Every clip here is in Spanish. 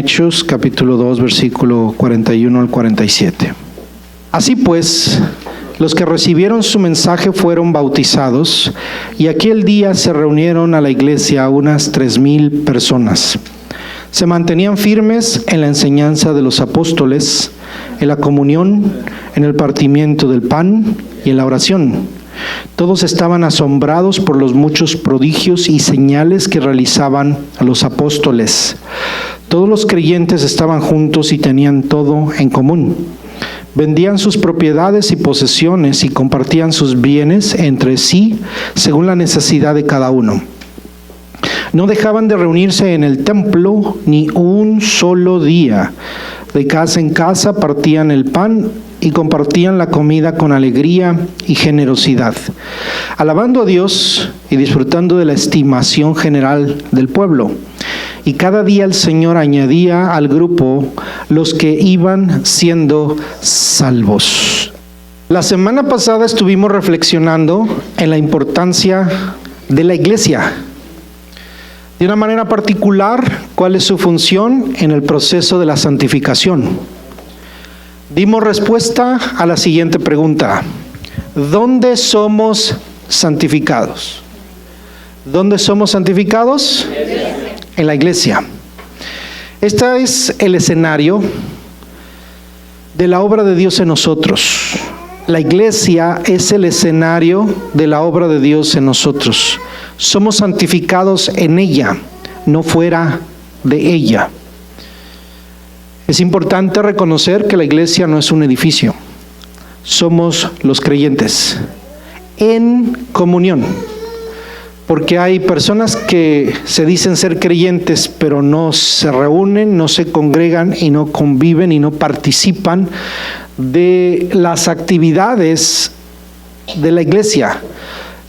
Hechos, capítulo 2, versículo 41 al 47. Así pues, los que recibieron su mensaje fueron bautizados, y aquel día se reunieron a la iglesia unas 3,000 personas. Se mantenían firmes en la enseñanza de los apóstoles, en la comunión, en el partimiento del pan y en la oración. Todos estaban asombrados por los muchos prodigios y señales que realizaban los apóstoles. Todos los creyentes estaban juntos y tenían todo en común. Vendían sus propiedades y posesiones y compartían sus bienes entre sí según la necesidad de cada uno. No dejaban de reunirse en el templo ni un solo día. De casa en casa partían el pan y compartían la comida con alegría y generosidad, alabando a Dios y disfrutando de la estimación general del pueblo. Y cada día el Señor añadía al grupo los que iban siendo salvos. La semana pasada estuvimos reflexionando en la importancia de la iglesia. De una manera particular, ¿cuál es su función en el proceso de la santificación? Dimos respuesta a la siguiente pregunta: ¿dónde somos santificados? ¿Dónde somos santificados? En la iglesia. Este es el escenario de la obra de Dios en nosotros. La iglesia es el escenario de la obra de Dios en nosotros. Somos santificados en ella, no fuera de ella. Es importante reconocer que la iglesia no es un edificio. Somos los creyentes en comunión. Porque hay personas que se dicen ser creyentes, pero no se reúnen, no se congregan y no conviven y no participan de las actividades de la iglesia.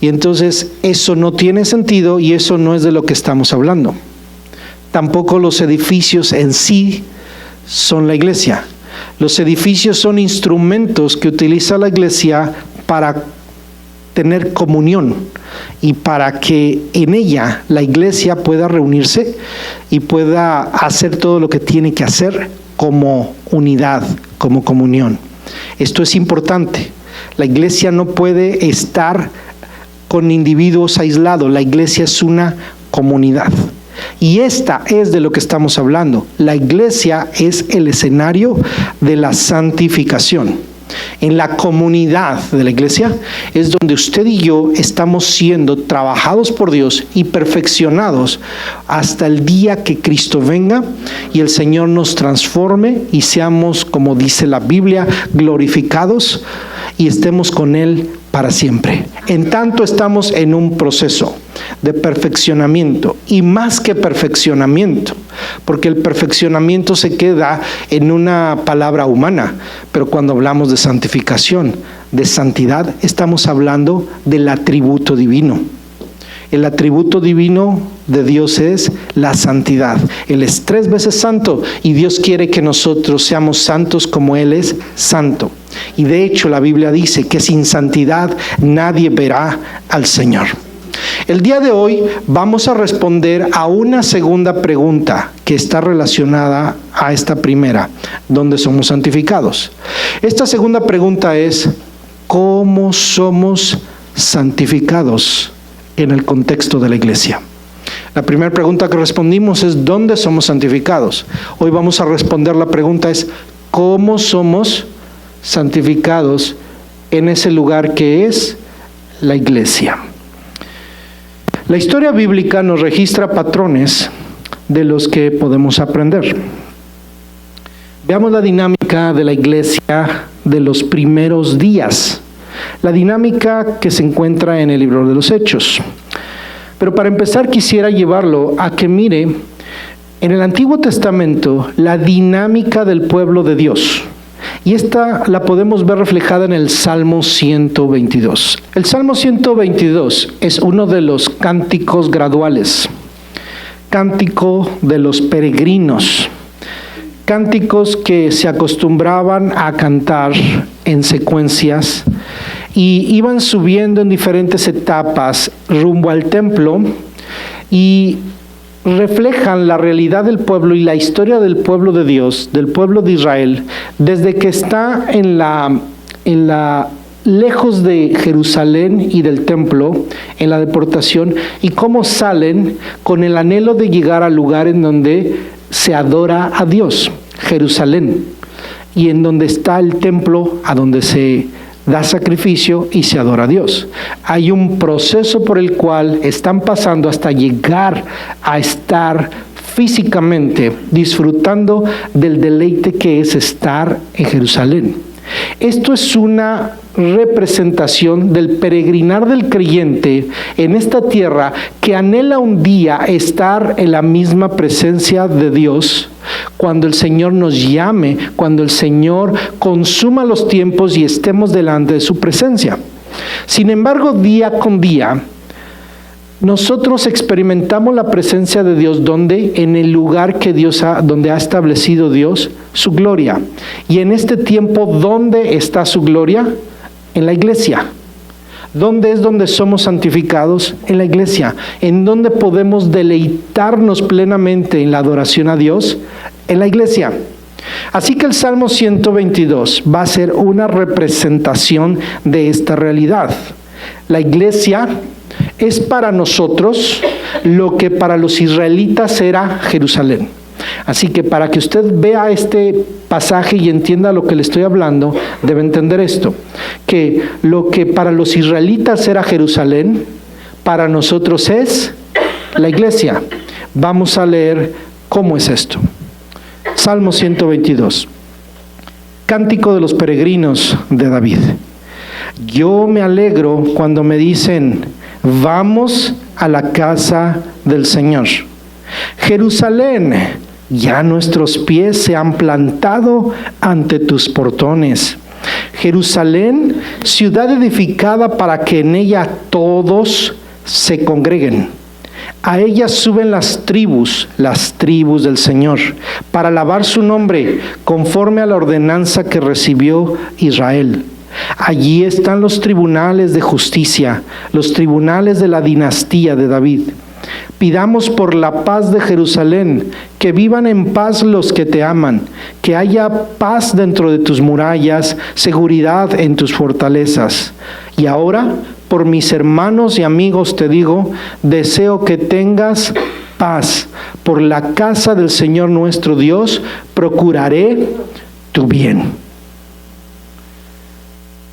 Y entonces eso no tiene sentido y eso no es de lo que estamos hablando. Tampoco los edificios en sí son la iglesia. Los edificios son instrumentos que utiliza la iglesia para tener comunión y para que en ella la iglesia pueda reunirse y pueda hacer todo lo que tiene que hacer como unidad, como comunión. Esto es importante. La iglesia no puede estar con individuos aislados. La iglesia es una comunidad. Y esta es de lo que estamos hablando. La iglesia es el escenario de la santificación. En la comunidad de la iglesia es donde usted y yo estamos siendo trabajados por Dios y perfeccionados hasta el día que Cristo venga y el Señor nos transforme y seamos, como dice la Biblia, glorificados y estemos con Él para siempre. En tanto estamos en un proceso de perfeccionamiento y más que perfeccionamiento, porque el perfeccionamiento se queda en una palabra humana, pero cuando hablamos de santificación, de santidad, estamos hablando del atributo divino. El atributo divino de Dios es la santidad. Él es 3 veces santo y Dios quiere que nosotros seamos santos como Él es santo. Y de hecho la Biblia dice que sin santidad nadie verá al Señor. El día de hoy vamos a responder a una segunda pregunta que está relacionada a esta primera, ¿dónde somos santificados? Esta segunda pregunta es, ¿cómo somos santificados en el contexto de la iglesia? La primera pregunta que respondimos es, ¿dónde somos santificados? Hoy vamos a responder la pregunta es, ¿cómo somos santificados en ese lugar que es la iglesia? La historia bíblica nos registra patrones de los que podemos aprender. Veamos la dinámica de la iglesia de los primeros días, la dinámica que se encuentra en el libro de los Hechos. Pero para empezar quisiera llevarlo a que mire en el Antiguo Testamento la dinámica del pueblo de Dios. Y esta la podemos ver reflejada en el Salmo 122. El Salmo 122 es uno de los cánticos graduales, cántico de los peregrinos, cánticos que se acostumbraban a cantar en secuencias y iban subiendo en diferentes etapas rumbo al templo y reflejan la realidad del pueblo y la historia del pueblo de Dios, del pueblo de Israel, desde que está lejos de Jerusalén y del templo, en la deportación, y cómo salen con el anhelo de llegar al lugar en donde se adora a Dios, Jerusalén, y en donde está el templo a donde se da sacrificio y se adora a Dios. Hay un proceso por el cual están pasando hasta llegar a estar físicamente disfrutando del deleite que es estar en Jerusalén. Esto es una representación del peregrinar del creyente en esta tierra que anhela un día estar en la misma presencia de Dios cuando el Señor nos llame, cuando el Señor consuma los tiempos y estemos delante de su presencia. Sin embargo, día con día, nosotros experimentamos la presencia de Dios donde en el lugar que donde ha establecido Dios su gloria. Y en este tiempo, ¿dónde está su gloria? En la iglesia. ¿Dónde es donde somos santificados? En la iglesia. ¿En dónde podemos deleitarnos plenamente en la adoración a Dios? En la iglesia. Así que el Salmo 122 va a ser una representación de esta realidad. La iglesia es para nosotros lo que para los israelitas era Jerusalén. Así que para que usted vea este pasaje y entienda lo que le estoy hablando, debe entender esto, que lo que para los israelitas era Jerusalén, para nosotros es la iglesia. Vamos a leer cómo es esto. Salmo 122. Cántico de los peregrinos de David. Yo me alegro cuando me dicen, vamos a la casa del Señor. Jerusalén, ya nuestros pies se han plantado ante tus portones. Jerusalén, ciudad edificada para que en ella todos se congreguen. A ella suben las tribus del Señor, para alabar su nombre, conforme a la ordenanza que recibió Israel. Allí están los tribunales de justicia, los tribunales de la dinastía de David. Pidamos por la paz de Jerusalén, que vivan en paz los que te aman, que haya paz dentro de tus murallas, seguridad en tus fortalezas. Y ahora, por mis hermanos y amigos te digo, deseo que tengas paz. Por la casa del Señor nuestro Dios, procuraré tu bien.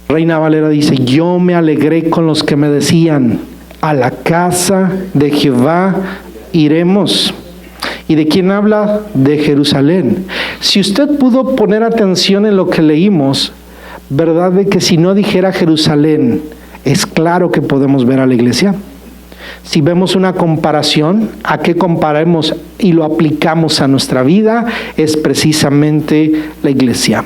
Reina Valera dice, yo me alegré con los que me decían, a la casa de Jehová iremos. ¿Y de quién habla? De Jerusalén. Si usted pudo poner atención en lo que leímos, ¿verdad de que si no dijera Jerusalén, es claro que podemos ver a la iglesia? Si vemos una comparación, ¿a qué comparamos y lo aplicamos a nuestra vida? Es precisamente la iglesia.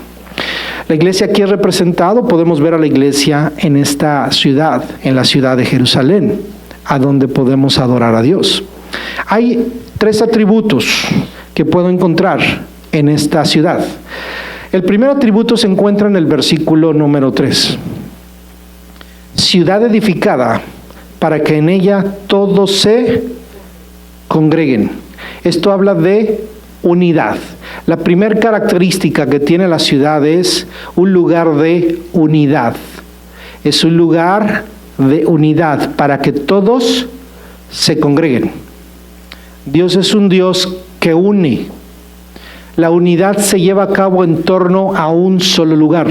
La iglesia aquí es representado, podemos ver a la iglesia en esta ciudad, en la ciudad de Jerusalén, a donde podemos adorar a Dios. Hay 3 atributos que puedo encontrar en esta ciudad. El primer atributo se encuentra en el versículo número 3. Ciudad edificada para que en ella todos se congreguen. Esto habla de unidad. La primera característica que tiene la ciudad es un lugar de unidad. Es un lugar de unidad para que todos se congreguen. Dios es un Dios que une. La unidad se lleva a cabo en torno a un solo lugar.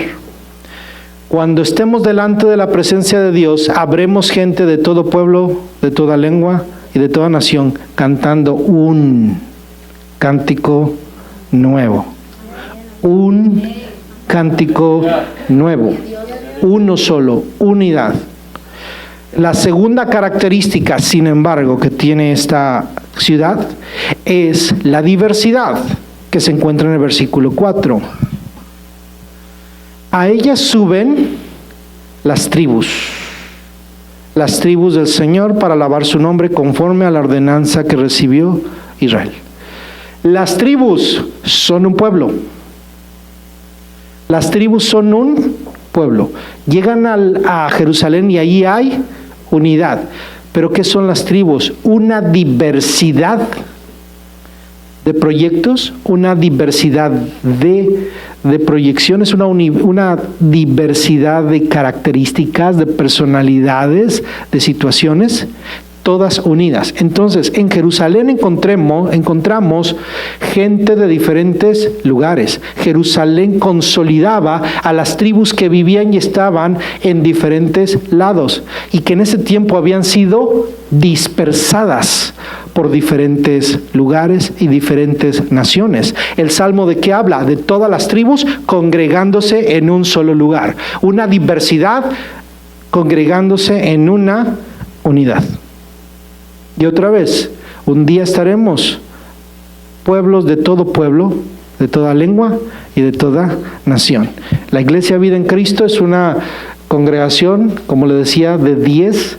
Cuando estemos delante de la presencia de Dios, habremos gente de todo pueblo, de toda lengua y de toda nación cantando un cántico nuevo. Un cántico nuevo. Uno solo, unidad. La segunda característica, sin embargo, que tiene esta ciudad es la diversidad, que se encuentra en el versículo 4. A ellas suben las tribus del Señor para alabar su nombre conforme a la ordenanza que recibió Israel. Las tribus son un pueblo. Las tribus son un pueblo. Llegan a Jerusalén y allí hay unidad. ¿Pero qué son las tribus? Una diversidad de proyectos, una diversidad de proyecciones, una diversidad de características, de personalidades, de situaciones, todas unidas. Entonces, en Jerusalén encontramos gente de diferentes lugares. Jerusalén consolidaba a las tribus que vivían y estaban en diferentes lados y que en ese tiempo habían sido dispersadas por diferentes lugares y diferentes naciones. El Salmo ¿de qué habla? De todas las tribus congregándose en un solo lugar. Una diversidad congregándose en una unidad. Y otra vez, un día estaremos pueblos de todo pueblo, de toda lengua y de toda nación. La Iglesia Vida en Cristo es una congregación, como le decía, de 10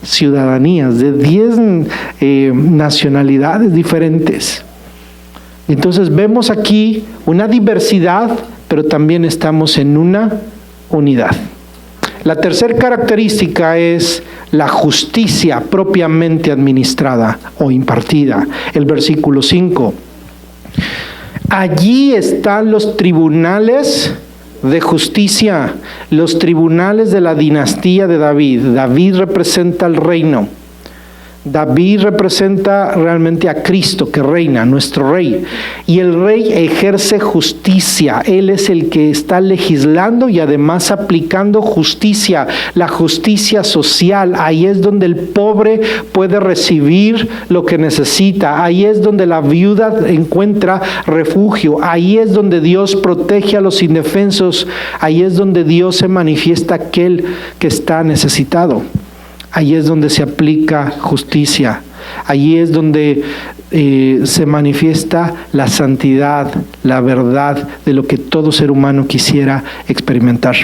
ciudadanías, de 10 nacionalidades diferentes. Entonces vemos aquí una diversidad, pero también estamos en una unidad. La tercera característica es la justicia propiamente administrada o impartida. El versículo 5. Allí están los tribunales de justicia, los tribunales de la dinastía de David. David representa el reino. David representa realmente a Cristo que reina, nuestro rey. Y el rey ejerce justicia. Él es el que está legislando y además aplicando justicia, la justicia social. Ahí es donde el pobre puede recibir lo que necesita. Ahí es donde la viuda encuentra refugio. Ahí es donde Dios protege a los indefensos. Ahí es donde Dios se manifiesta a aquel que está necesitado. Allí es donde se aplica justicia. Allí es donde se manifiesta la santidad, la verdad de lo que todo ser humano quisiera experimentar.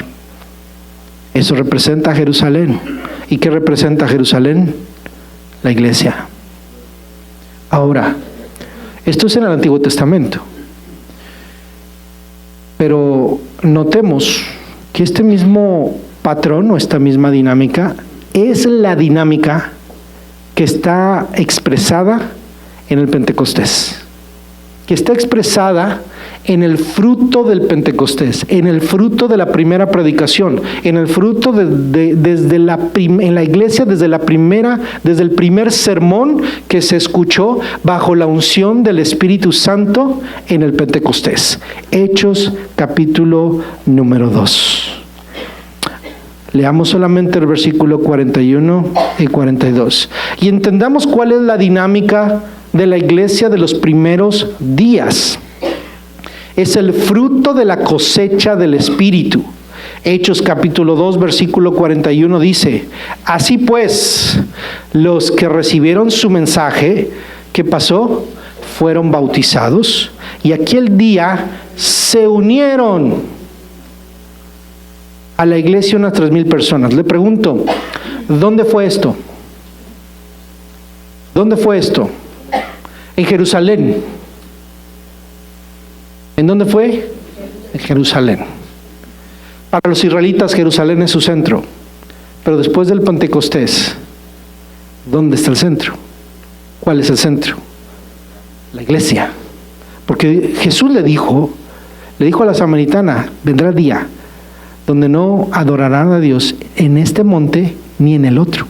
Eso representa a Jerusalén. ¿Y qué representa a Jerusalén? La iglesia. Ahora, esto es en el Antiguo Testamento. Pero notemos que este mismo patrón o esta misma dinámica es la dinámica que está expresada en el Pentecostés, que está expresada en el fruto del Pentecostés, en el fruto de la primera predicación, en el fruto en la iglesia desde el primer sermón que se escuchó bajo la unción del Espíritu Santo en el Pentecostés. Hechos capítulo número 2. Leamos solamente el versículo 41 y 42. Y entendamos cuál es la dinámica de la iglesia de los primeros días. Es el fruto de la cosecha del Espíritu. Hechos capítulo 2, versículo 41 dice: así pues, los que recibieron su mensaje, ¿qué pasó? Fueron bautizados y aquel día se unieron a la iglesia unas 3,000 personas. Le pregunto, ¿dónde fue esto? ¿Dónde fue esto? En Jerusalén. ¿En dónde fue? En Jerusalén. Para los israelitas, Jerusalén es su centro. Pero después del Pentecostés, ¿dónde está el centro? ¿Cuál es el centro? La iglesia. Porque Jesús le dijo a la samaritana: vendrá el día donde no adorarán a Dios en este monte ni en el otro,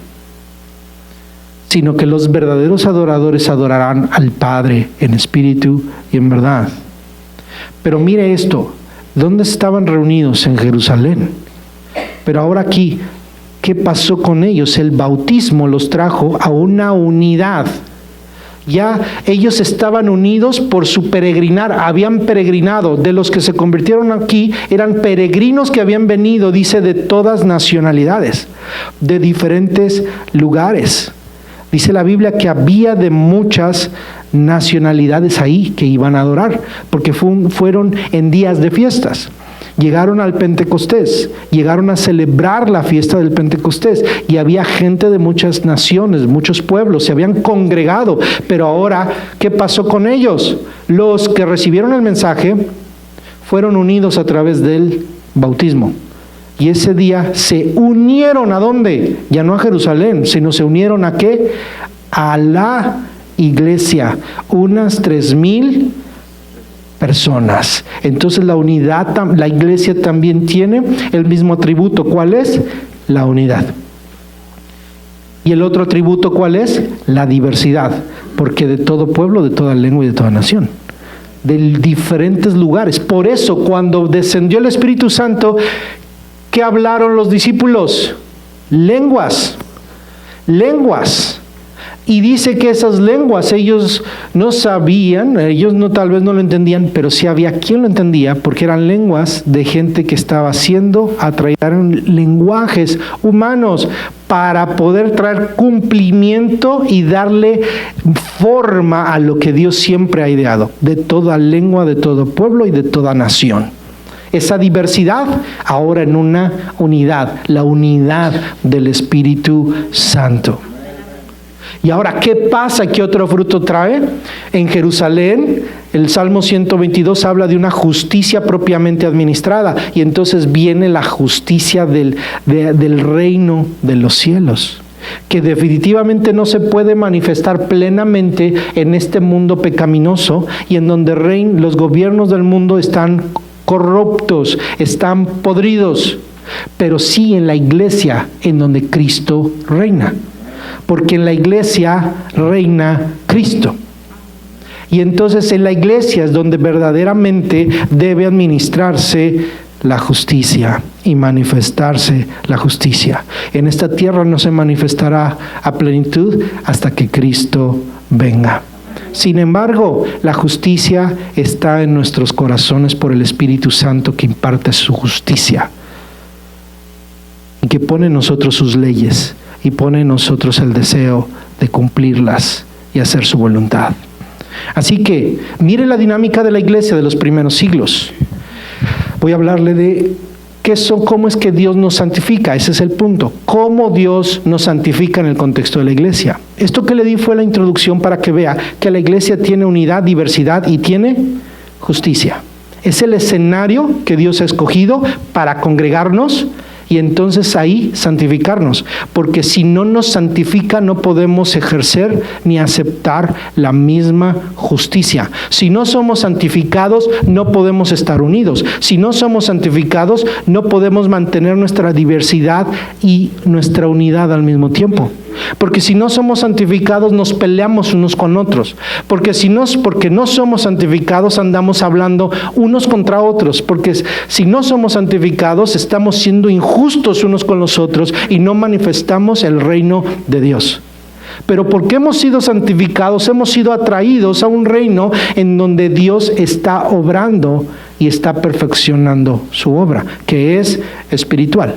sino que los verdaderos adoradores adorarán al Padre en espíritu y en verdad. Pero mire esto, ¿dónde estaban reunidos? En Jerusalén. Pero ahora aquí, ¿qué pasó con ellos? El bautismo los trajo a una unidad. Ya ellos estaban unidos por su peregrinar, habían peregrinado. De los que se convirtieron aquí, eran peregrinos que habían venido, dice, de todas nacionalidades, de diferentes lugares. Dice la Biblia que había de muchas nacionalidades ahí que iban a adorar, porque fueron en días de fiestas. Llegaron al Pentecostés, llegaron a celebrar la fiesta del Pentecostés y había gente de muchas naciones, muchos pueblos, se habían congregado. Pero ahora, ¿qué pasó con ellos? Los que recibieron el mensaje fueron unidos a través del bautismo. Y ese día se unieron, ¿a dónde? Ya no a Jerusalén, sino se unieron ¿a qué? A la iglesia, unas 3,000 personas. Entonces la iglesia también tiene el mismo atributo. ¿Cuál es? La unidad. ¿Y el otro atributo cuál es? La diversidad, porque de todo pueblo, de toda lengua y de toda nación, de diferentes lugares. Por eso, cuando descendió el Espíritu Santo, ¿qué hablaron los discípulos? Lenguas. Y dice que esas lenguas ellos no sabían, tal vez no lo entendían, pero sí había quien lo entendía, porque eran lenguas de gente que estaba siendo atraída, eran lenguajes humanos para poder traer cumplimiento y darle forma a lo que Dios siempre ha ideado, de toda lengua, de todo pueblo y de toda nación. Esa diversidad ahora en una unidad, la unidad del Espíritu Santo. Y ahora, ¿qué pasa? ¿Qué otro fruto trae? En Jerusalén, el Salmo 122 habla de una justicia propiamente administrada. Y entonces viene la justicia del reino de los cielos, que definitivamente no se puede manifestar plenamente en este mundo pecaminoso y en donde los gobiernos del mundo están corruptos, están podridos, pero sí en la iglesia en donde Cristo reina. Porque en la iglesia reina Cristo. Y entonces en la iglesia es donde verdaderamente debe administrarse la justicia y manifestarse la justicia. En esta tierra no se manifestará a plenitud hasta que Cristo venga. Sin embargo, la justicia está en nuestros corazones por el Espíritu Santo que imparte su justicia y que pone en nosotros sus leyes. Y pone en nosotros el deseo de cumplirlas y hacer su voluntad. Así que, mire la dinámica de la iglesia de los primeros siglos. Voy a hablarle de cómo es que Dios nos santifica. Ese es el punto. Cómo Dios nos santifica en el contexto de la iglesia. Esto que le di fue la introducción para que vea que la iglesia tiene unidad, diversidad y tiene justicia. Es el escenario que Dios ha escogido para congregarnos y entonces ahí santificarnos, porque si no nos santifica no podemos ejercer ni aceptar la misma justicia. Si no somos santificados no podemos estar unidos. Si no somos santificados no podemos mantener nuestra diversidad y nuestra unidad al mismo tiempo. Porque si no somos santificados nos peleamos unos con otros. Porque no somos santificados andamos hablando unos contra otros. Porque si no somos santificados estamos siendo injustos unos con los otros y no manifestamos el reino de Dios. Pero porque hemos sido santificados, hemos sido atraídos a un reino en donde Dios está obrando y está perfeccionando su obra, que es espiritual.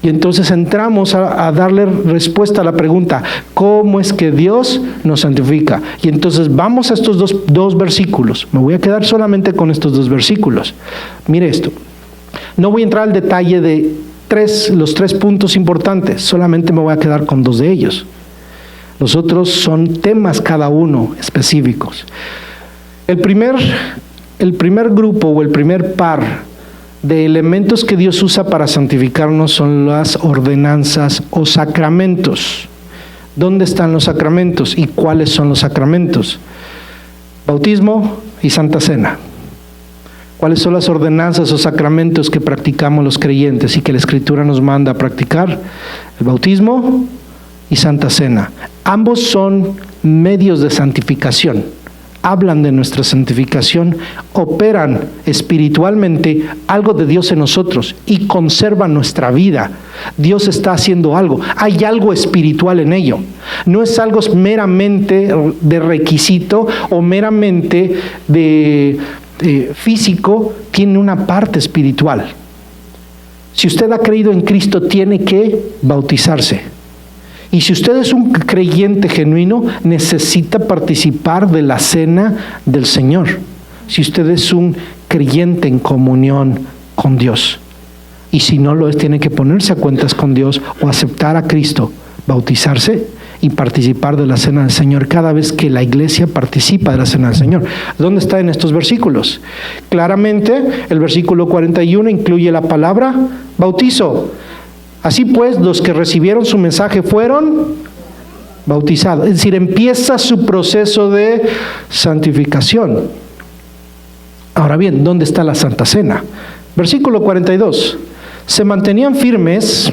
Y entonces entramos a darle respuesta a la pregunta, ¿cómo es que Dios nos santifica? Y entonces vamos a estos dos versículos. Me voy a quedar solamente con estos dos versículos. Mire esto. No voy a entrar al detalle de los tres puntos importantes, solamente me voy a quedar con dos de ellos. Los otros son temas cada uno específicos. El primer grupo o el primer par de elementos que Dios usa para santificarnos son las ordenanzas o sacramentos. ¿Dónde están los sacramentos y cuáles son los sacramentos? Bautismo y Santa Cena. ¿Cuáles son las ordenanzas o sacramentos que practicamos los creyentes y que la Escritura nos manda a practicar? El bautismo y Santa Cena. Ambos son medios de santificación. Hablan de nuestra santificación, operan espiritualmente algo de Dios en nosotros y conservan nuestra vida. Dios está haciendo algo, hay algo espiritual en ello. No es algo meramente de requisito o meramente de físico, tiene una parte espiritual. Si usted ha creído en Cristo, tiene que bautizarse. Y si usted es un creyente genuino, necesita participar de la cena del Señor. Si usted es un creyente en comunión con Dios. Y si no lo es, tiene que ponerse a cuentas con Dios o aceptar a Cristo, bautizarse y participar de la cena del Señor cada vez que la iglesia participa de la cena del Señor. ¿Dónde está en estos versículos? Claramente, el versículo 41 incluye la palabra bautizo. Así pues, los que recibieron su mensaje fueron bautizado. Es decir, empieza su proceso de santificación. Ahora bien, ¿dónde está la Santa Cena? Versículo 42. Se mantenían firmes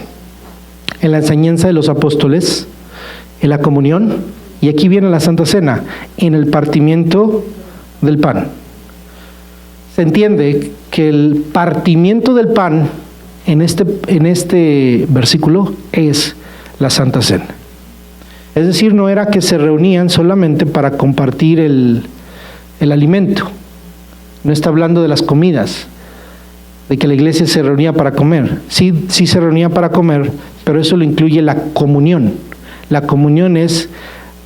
en la enseñanza de los apóstoles, en la comunión, y aquí viene la Santa Cena, en el partimiento del pan. Se entiende que el partimiento del pan en este versículo es la Santa Cena. Es decir, no era que se reunían solamente para compartir el alimento. No está hablando de las comidas, de que la iglesia se reunía para comer. Sí se reunía para comer, pero eso lo incluye la comunión. La comunión es,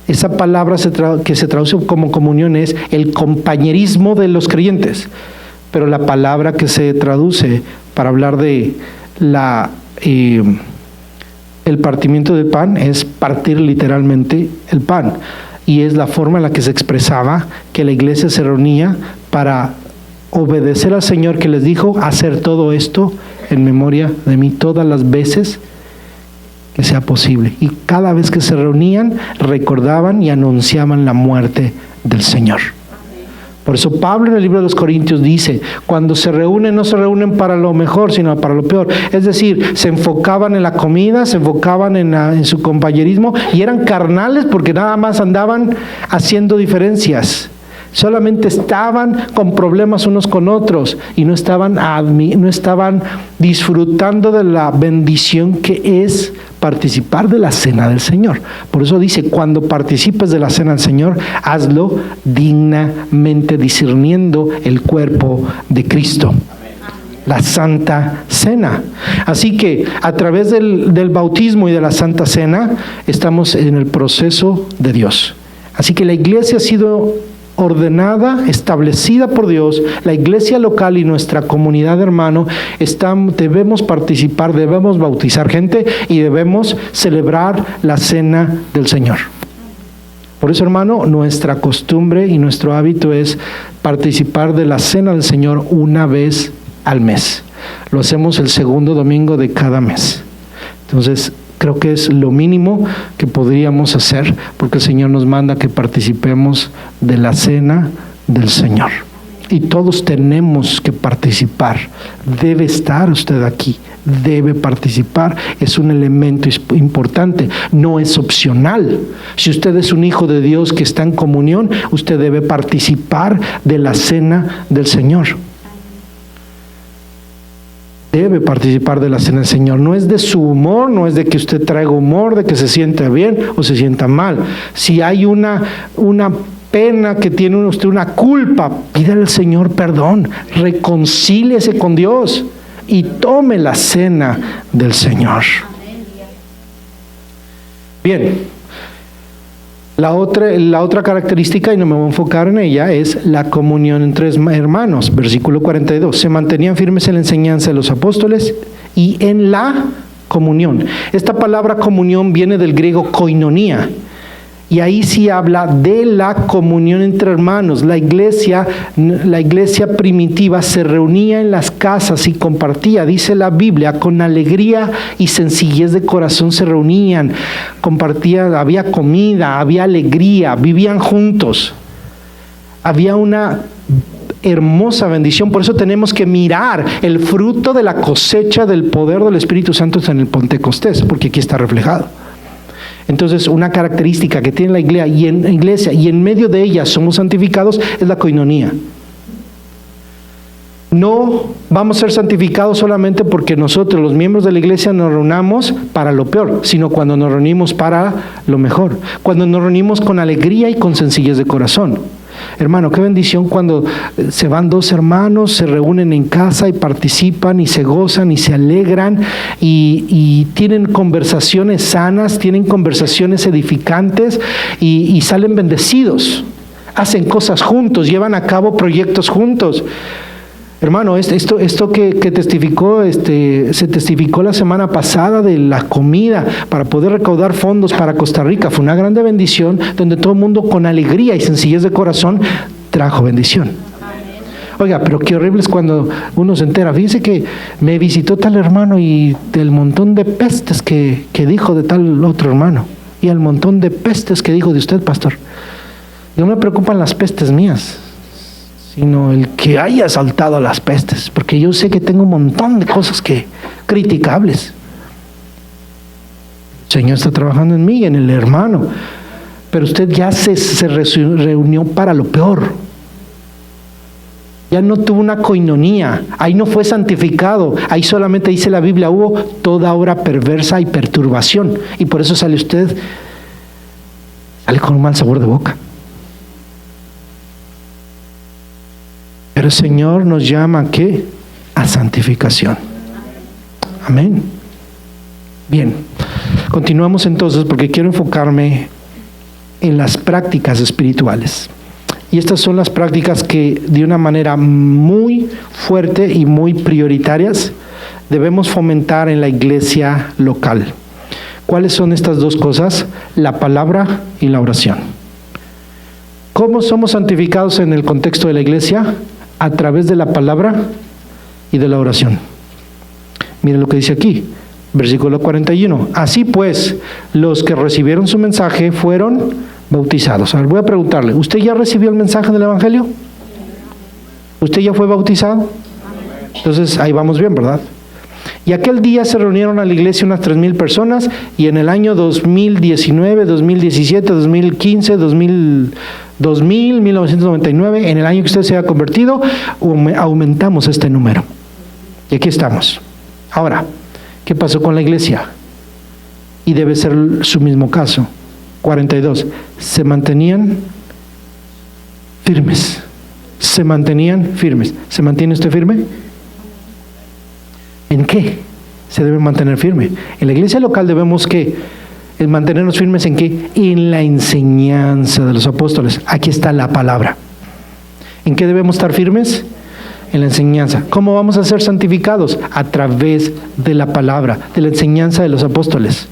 esa palabra que se traduce como comunión es el compañerismo de los creyentes. Pero la palabra que se traduce para hablar de el partimiento del pan es partir literalmente el pan. Y es la forma en la que se expresaba que la iglesia se reunía para obedecer al Señor, que les dijo hacer todo esto en memoria de mí todas las veces que sea posible. Y cada vez que se reunían, recordaban y anunciaban la muerte del Señor. Por eso Pablo en el libro de los Corintios dice, cuando se reúnen, no se reúnen para lo mejor, sino para lo peor. Es decir, se enfocaban en la comida, se enfocaban en su compañerismo, y eran carnales porque nada más andaban haciendo diferencias. Solamente estaban con problemas unos con otros y no estaban disfrutando de la bendición que es participar de la cena del Señor. Por eso dice, cuando participes de la cena del Señor, hazlo dignamente, discerniendo el cuerpo de Cristo. La Santa Cena. Así que a través del bautismo y de la Santa Cena estamos en el proceso de Dios. Así que la iglesia ha sido ordenada, establecida por Dios. La iglesia local y nuestra comunidad de hermanos debemos participar, debemos bautizar gente y debemos celebrar la cena del Señor. Por eso, hermano, nuestra costumbre y nuestro hábito es participar de la cena del Señor una vez al mes. Lo hacemos el segundo domingo de cada mes. Entonces, creo que es lo mínimo que podríamos hacer, porque el Señor nos manda que participemos de la cena del Señor. Y todos tenemos que participar. Debe estar usted aquí, debe participar. Es un elemento importante, no es opcional. Si usted es un hijo de Dios que está en comunión, usted debe participar de la cena del Señor. Debe participar de la cena del Señor. No es de su humor, no es de que usted traiga humor, de que se sienta bien o se sienta mal. Si hay una pena, que tiene usted una culpa, pídale al Señor perdón, reconcíliese con Dios y tome la cena del Señor. Bien. La otra característica, y no me voy a enfocar en ella, es la comunión entre hermanos. Versículo 42. Se mantenían firmes en la enseñanza de los apóstoles y en la comunión. Esta palabra comunión viene del griego koinonía. Y ahí sí habla de la comunión entre hermanos. La iglesia primitiva se reunía en las casas y compartía, dice la Biblia, con alegría y sencillez de corazón se reunían, compartían, había comida, había alegría, vivían juntos. Había una hermosa bendición. Por eso tenemos que mirar el fruto de la cosecha del poder del Espíritu Santo en el Pentecostés, porque aquí está reflejado. Entonces, una característica que tiene la iglesia y en medio de ella somos santificados es la koinonía. No vamos a ser santificados solamente porque nosotros, los miembros de la iglesia, nos reunamos para lo peor, sino cuando nos reunimos para lo mejor, cuando nos reunimos con alegría y con sencillez de corazón. Hermano, qué bendición cuando se van dos hermanos, se reúnen en casa y participan y se gozan y se alegran y tienen conversaciones sanas, tienen conversaciones edificantes y salen bendecidos. Hacen cosas juntos, llevan a cabo proyectos juntos. Hermano, esto que testificó, se testificó la semana pasada de la comida para poder recaudar fondos para Costa Rica. Fue una grande bendición donde todo el mundo con alegría y sencillez de corazón trajo bendición. Oiga, pero qué horrible es cuando uno se entera. Fíjense que me visitó tal hermano y del montón de pestes que dijo de tal otro hermano. Y y el montón de pestes que dijo de usted, pastor. No me preocupan las pestes mías, sino el que haya saltado a las pestes, porque yo sé que tengo un montón de cosas criticables. El Señor está trabajando en mí y en el hermano, pero usted ya se reunió para lo peor. Ya no tuvo una coinonía, ahí no fue santificado, ahí solamente dice la Biblia, hubo toda obra perversa y perturbación, y por eso sale con un mal sabor de boca. Pero el Señor nos llama ¿a qué? A santificación. Amén. Bien, continuamos entonces porque quiero enfocarme en las prácticas espirituales. Y estas son las prácticas que de una manera muy fuerte y muy prioritarias debemos fomentar en la iglesia local. ¿Cuáles son estas dos cosas? La palabra y la oración. ¿Cómo somos santificados en el contexto de la iglesia? A través de la palabra y de la oración. Miren lo que dice aquí, versículo 41. Así pues, los que recibieron su mensaje fueron bautizados. A ver, voy a preguntarle, ¿usted ya recibió el mensaje del Evangelio? ¿Usted ya fue bautizado? Entonces, ahí vamos bien, ¿verdad? Y aquel día se reunieron a la iglesia unas 3,000 personas, y en el año 2019, 2017, 2015, 2000, 1999, en el año que usted se ha convertido, aumentamos este número. Y aquí estamos. Ahora, ¿qué pasó con la iglesia? Y debe ser su mismo caso. 42. Se mantenían firmes. Se mantenían firmes. ¿Se mantiene usted firme? ¿En qué se debe mantener firme? En la iglesia local debemos mantenernos firmes ¿en qué? En la enseñanza de los apóstoles. Aquí está la palabra. ¿En qué debemos estar firmes? En la enseñanza. ¿Cómo vamos a ser santificados? A través de la palabra, de la enseñanza de los apóstoles.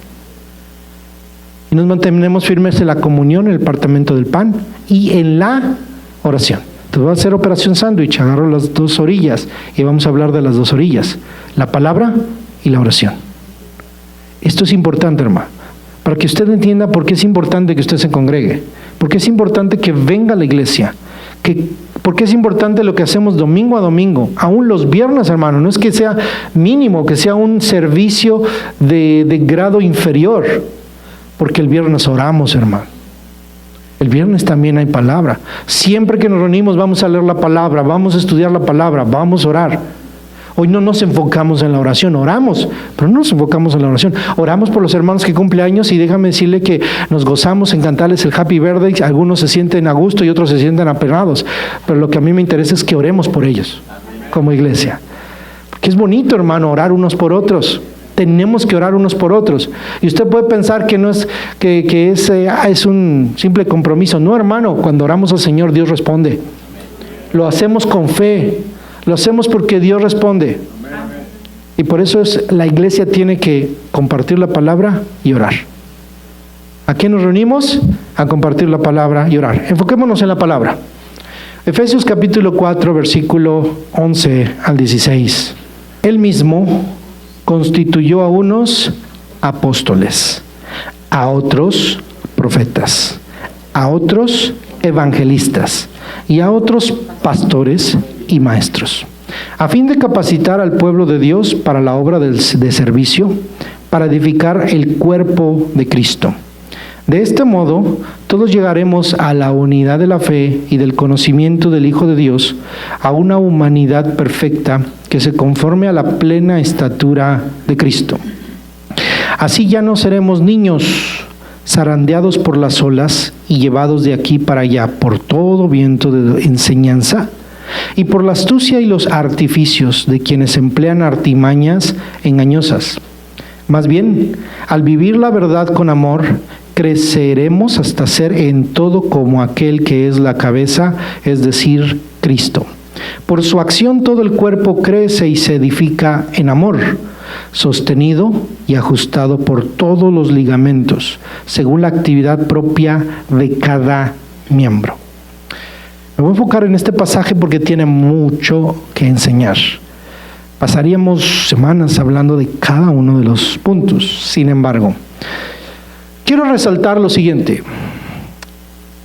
Y nos mantenemos firmes en la comunión, en el partimiento del pan y en la oración. Entonces voy a hacer operación sándwich, agarro las dos orillas y vamos a hablar de las dos orillas, la palabra y la oración. Esto es importante, hermano, para que usted entienda por qué es importante que usted se congregue, por qué es importante que venga a la iglesia, por qué es importante lo que hacemos domingo a domingo, aún los viernes, hermano. No es que sea mínimo, que sea un servicio de grado inferior, porque el viernes oramos, hermano. El viernes también hay palabra. Siempre que nos reunimos vamos a leer la palabra, vamos a estudiar la palabra, vamos a orar. Hoy no nos enfocamos en la oración, oramos, pero no nos enfocamos en la oración. Oramos por los hermanos que cumplen años y déjame decirle que nos gozamos en cantarles el Happy Birthday. Algunos se sienten a gusto y otros se sienten apenados, pero lo que a mí me interesa es que oremos por ellos como iglesia. Porque es bonito, hermano, orar unos por otros. Tenemos que orar unos por otros. Y usted puede pensar que no es es un simple compromiso. No, hermano, cuando oramos al Señor, Dios responde. Lo hacemos con fe. Lo hacemos porque Dios responde. Y por eso la iglesia tiene que compartir la palabra y orar. ¿A qué nos reunimos? A compartir la palabra y orar. Enfoquémonos en la palabra. Efesios capítulo 4, versículo 11 al 16. Él mismo constituyó a unos apóstoles, a otros profetas, a otros evangelistas y a otros pastores y maestros, a fin de capacitar al pueblo de Dios para la obra de servicio, para edificar el cuerpo de Cristo. De este modo, todos llegaremos a la unidad de la fe y del conocimiento del Hijo de Dios, a una humanidad perfecta que se conforme a la plena estatura de Cristo. Así ya no seremos niños zarandeados por las olas y llevados de aquí para allá por todo viento de enseñanza y por la astucia y los artificios de quienes emplean artimañas engañosas. Más bien, al vivir la verdad con amor, creceremos hasta ser en todo como aquel que es la cabeza, es decir, Cristo. Por su acción todo el cuerpo crece y se edifica en amor, sostenido y ajustado por todos los ligamentos, según la actividad propia de cada miembro. Me voy a enfocar en este pasaje porque tiene mucho que enseñar. Pasaríamos semanas hablando de cada uno de los puntos. Sin embargo, Quiero resaltar lo siguiente.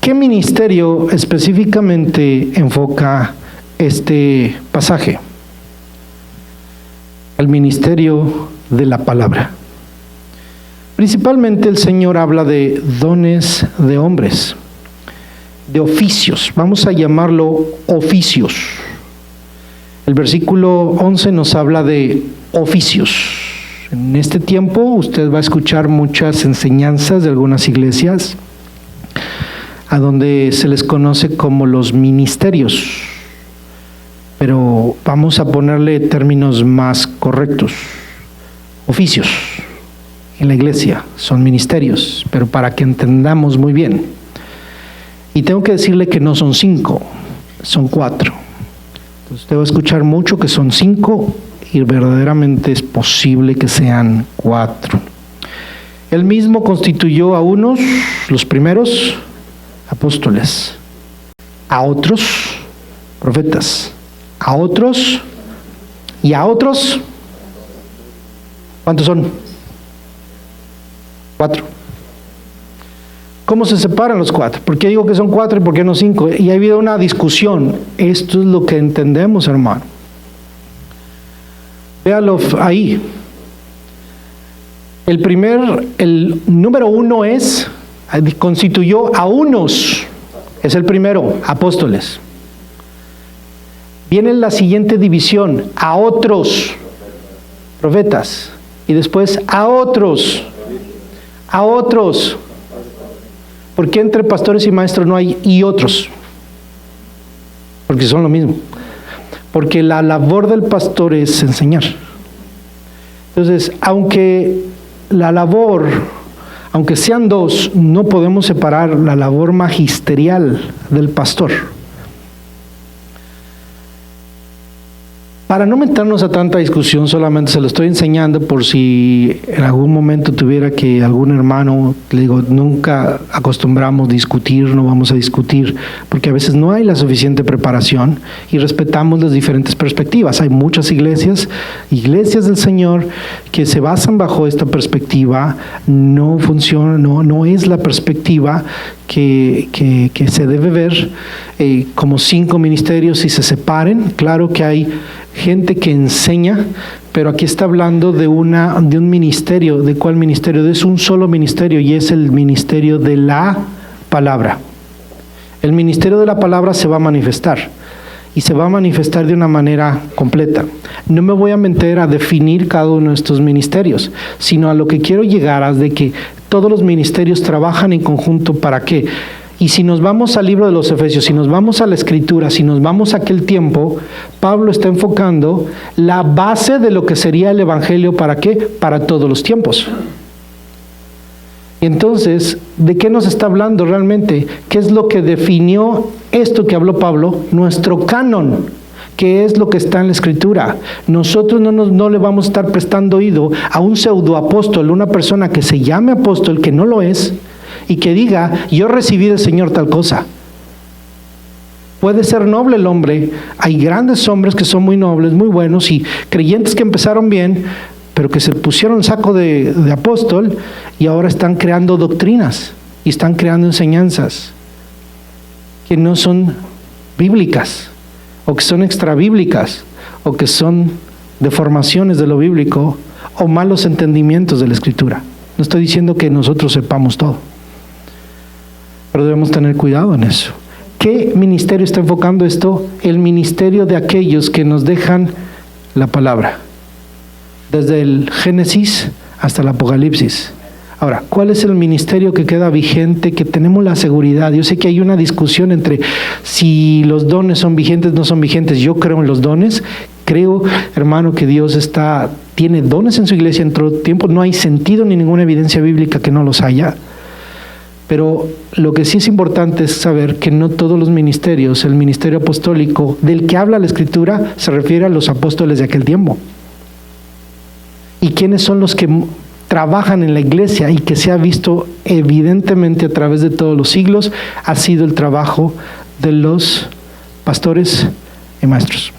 ¿Qué ministerio específicamente enfoca este pasaje? El ministerio de la palabra. Principalmente el Señor habla de dones de hombres, de oficios. Vamos a llamarlo oficios. El versículo 11 nos habla de oficios. En este tiempo usted va a escuchar muchas enseñanzas de algunas iglesias a donde se les conoce como los ministerios, pero vamos a ponerle términos más correctos. Oficios en la iglesia son ministerios, pero para que entendamos muy bien. Y tengo que decirle que no son 5, son 4. Entonces usted va a escuchar mucho que son 5 y verdaderamente es posible que sean 4. Él mismo constituyó a unos, los primeros, apóstoles, a otros, profetas, a otros y a otros. ¿Cuántos son? 4. ¿Cómo se separan los 4? ¿Por qué digo que son 4 y por qué no 5? Y ha habido una discusión. Esto es lo que entendemos, hermano. Véalo ahí. El número 1 es, constituyó a unos, es el primero, apóstoles. Viene la siguiente división, a otros, profetas, y después a otros. ¿Por qué entre pastores y maestros no hay y otros? Porque son lo mismo. Porque la labor del pastor es enseñar. Entonces, aunque sean 2, no podemos separar la labor magisterial del pastor. Para no meternos a tanta discusión, solamente se lo estoy enseñando por si en algún momento tuviera que algún hermano, le digo, nunca acostumbramos discutir, no vamos a discutir, porque a veces no hay la suficiente preparación y respetamos las diferentes perspectivas. Hay muchas iglesias del Señor que se basan bajo esta perspectiva, no funciona, no es la perspectiva que se debe ver como 5 ministerios y se separen. Claro que hay gente que enseña, pero aquí está hablando de un ministerio. ¿De cuál ministerio? Es un solo ministerio y es el ministerio de la palabra. El ministerio de la palabra se va a manifestar y se va a manifestar de una manera completa. No me voy a meter a definir cada uno de estos ministerios, sino a lo que quiero llegar es de que todos los ministerios trabajan en conjunto. ¿Para qué? Y si nos vamos al libro de los Efesios, si nos vamos a la Escritura, si nos vamos a aquel tiempo, Pablo está enfocando la base de lo que sería el Evangelio. ¿Para qué? Para todos los tiempos. Y entonces, ¿de qué nos está hablando realmente? ¿Qué es lo que definió esto que habló Pablo? Nuestro canon. ¿Qué es lo que está en la Escritura? Nosotros no le vamos a estar prestando oído a un pseudoapóstol, una persona que se llame apóstol, que no lo es, y que diga, yo recibí del Señor tal cosa. Puede ser noble el hombre, hay grandes hombres que son muy nobles, muy buenos, y creyentes que empezaron bien, pero que se pusieron el saco de apóstol y ahora están creando doctrinas y están creando enseñanzas que no son bíblicas, o que son extrabíblicas, o que son deformaciones de lo bíblico, o malos entendimientos de la Escritura. No estoy diciendo que nosotros sepamos todo, pero debemos tener cuidado en eso. ¿Qué ministerio está enfocando esto? El ministerio de aquellos que nos dejan la palabra, desde el Génesis hasta el Apocalipsis. Ahora, ¿cuál es el ministerio que queda vigente, que tenemos la seguridad? Yo sé que hay una discusión entre si los dones son vigentes o no son vigentes. Yo creo en los dones. Creo, hermano, que Dios tiene dones en su iglesia en todo tiempo. No hay sentido ni ninguna evidencia bíblica que no los haya. Pero lo que sí es importante es saber que no todos los ministerios, el ministerio apostólico del que habla la Escritura, se refiere a los apóstoles de aquel tiempo. ¿Y quiénes son los que trabajan en la iglesia y que se ha visto evidentemente a través de todos los siglos? Ha sido el trabajo de los pastores y maestros.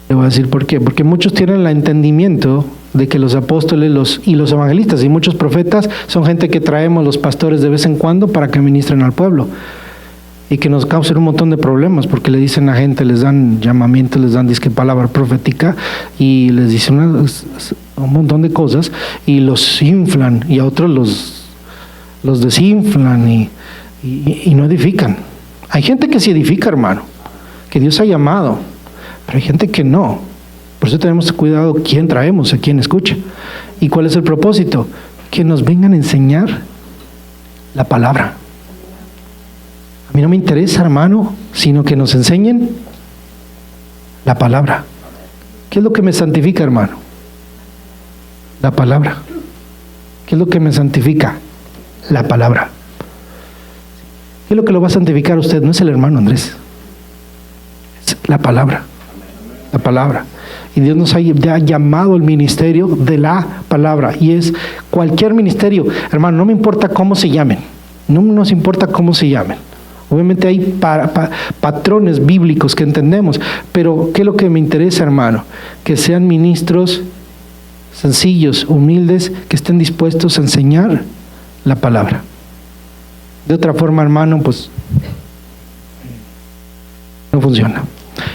Le voy a decir por qué. Porque muchos tienen el entendimiento de que los apóstoles y los evangelistas y muchos profetas son gente que traemos los pastores de vez en cuando para que ministren al pueblo. Y que nos causen un montón de problemas porque le dicen a gente, les dan llamamientos, les dan disque palabra profética y les dicen un montón de cosas y los inflan y a otros los desinflan y no edifican. Hay gente que sí edifica, hermano, que Dios ha llamado, pero hay gente que no. Por eso tenemos cuidado quién traemos, a quién escucha. ¿Y cuál es el propósito? Que nos vengan a enseñar la palabra. A mí no me interesa, hermano, sino que nos enseñen la palabra. ¿Qué es lo que me santifica, hermano? La palabra. ¿Qué es lo que me santifica? La palabra. ¿Qué es lo que lo va a santificar a usted? No es el hermano Andrés. Es la palabra. La palabra. Y Dios nos ha llamado al ministerio de la palabra. Y es cualquier ministerio. Hermano, no me importa cómo se llamen. No nos importa cómo se llamen. Obviamente hay patrones bíblicos que entendemos, pero ¿qué es lo que me interesa, hermano? Que sean ministros sencillos, humildes, que estén dispuestos a enseñar la palabra. De otra forma, hermano, pues no funciona.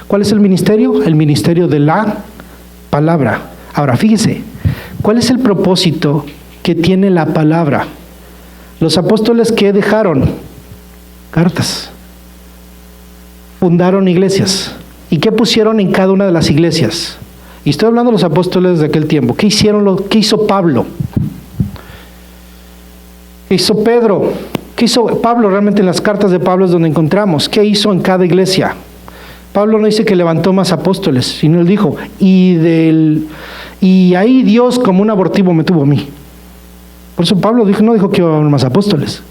¿Cuál es el ministerio? El ministerio de la palabra. Ahora, fíjese, ¿cuál es el propósito que tiene la palabra? Los apóstoles, ¿qué dejaron? Cartas. Fundaron iglesias. ¿Y qué pusieron en cada una de las iglesias? Y estoy hablando de los apóstoles de aquel tiempo. ¿Qué hicieron? ¿Qué hizo Pablo? ¿Qué hizo Pedro? ¿Qué hizo Pablo? Realmente en las cartas de Pablo es donde encontramos. ¿Qué hizo en cada iglesia? Pablo no dice que levantó más apóstoles, sino él dijo, y ahí Dios como un abortivo me tuvo a mí. Por eso Pablo no dijo que iba a haber más apóstoles.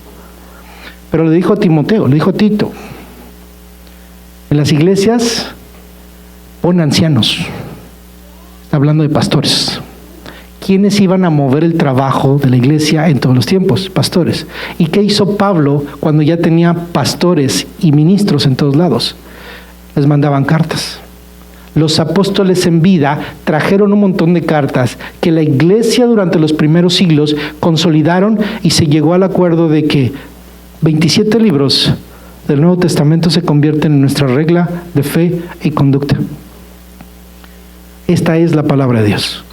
Pero le dijo a Timoteo, le dijo a Tito, en las iglesias pon ancianos. Está hablando de pastores. ¿Quiénes iban a mover el trabajo de la iglesia en todos los tiempos? Pastores. ¿Y qué hizo Pablo cuando ya tenía pastores y ministros en todos lados? Les mandaban cartas. Los apóstoles en vida trajeron un montón de cartas que la iglesia durante los primeros siglos consolidaron y se llegó al acuerdo de que 27 libros del Nuevo Testamento se convierten en nuestra regla de fe y conducta. Esta es la palabra de Dios.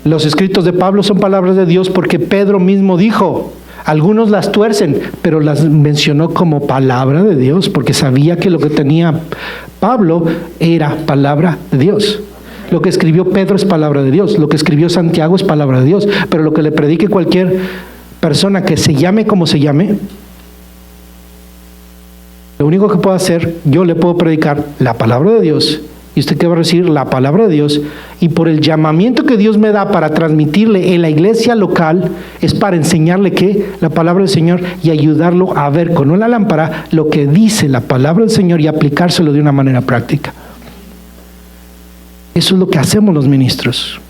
Los escritos de Pablo son palabras de Dios porque Pedro mismo dijo, algunos las tuercen, pero las mencionó como palabra de Dios porque sabía que lo que tenía Pablo era palabra de Dios. Lo que escribió Pedro es palabra de Dios, lo que escribió Santiago es palabra de Dios, pero lo que le predique cualquier persona que se llame como se llame, lo único que puedo hacer, yo le puedo predicar la palabra de Dios. ¿Y usted qué va a recibir? La palabra de Dios. Y por el llamamiento que Dios me da para transmitirle en la iglesia local, es para enseñarle que la palabra del Señor y ayudarlo a ver con una lámpara lo que dice la palabra del Señor y aplicárselo de una manera práctica. Eso es lo que hacemos los ministros.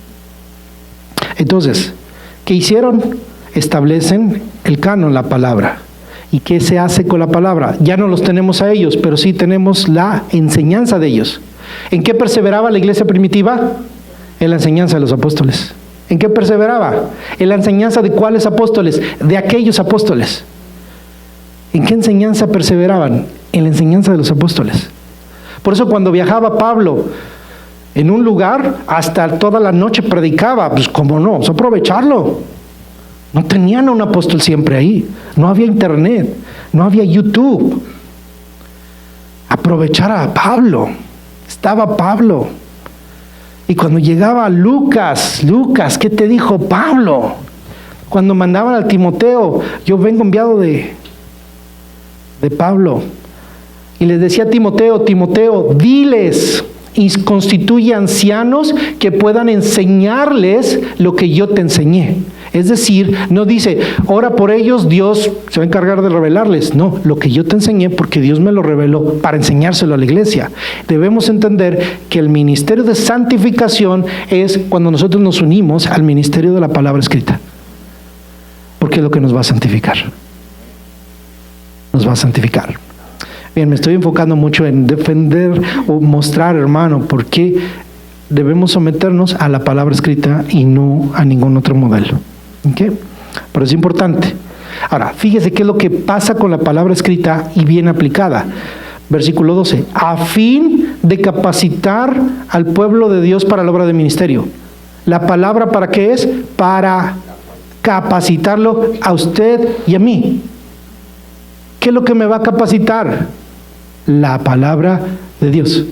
Entonces, ¿qué hicieron? Establecen el canon, la palabra. ¿Y qué se hace con la palabra? Ya no los tenemos a ellos, pero sí tenemos la enseñanza de ellos. ¿En qué perseveraba la iglesia primitiva? En la enseñanza de los apóstoles. ¿En qué perseveraba? En la enseñanza de cuáles apóstoles, de aquellos apóstoles. ¿En qué enseñanza perseveraban? En la enseñanza de los apóstoles. Por eso cuando viajaba Pablo en un lugar, hasta toda la noche predicaba. Pues cómo no, vamos a aprovecharlo. No tenían a un apóstol siempre ahí. No había internet, no había YouTube. Aprovechar a Pablo. Estaba Pablo. Y cuando llegaba Lucas, ¿qué te dijo Pablo? Cuando mandaban al Timoteo, yo vengo enviado de Pablo. Y les decía a Timoteo, diles y constituye ancianos que puedan enseñarles lo que yo te enseñé. Es decir, no dice, ora por ellos, Dios se va a encargar de revelarles. No, lo que yo te enseñé porque Dios me lo reveló para enseñárselo a la iglesia. Debemos entender que el ministerio de santificación es cuando nosotros nos unimos al ministerio de la palabra escrita. Porque es lo que nos va a santificar. Nos va a santificar. Bien, me estoy enfocando mucho en defender o mostrar, hermano, por qué debemos someternos a la palabra escrita y no a ningún otro modelo. ¿Okay? Pero es importante. Ahora, fíjese qué es lo que pasa con la palabra escrita y bien aplicada. Versículo 12, a fin de capacitar al pueblo de Dios para la obra de ministerio. ¿La palabra para qué es? Para capacitarlo a usted y a mí. ¿Qué es lo que me va a capacitar? La palabra de Dios.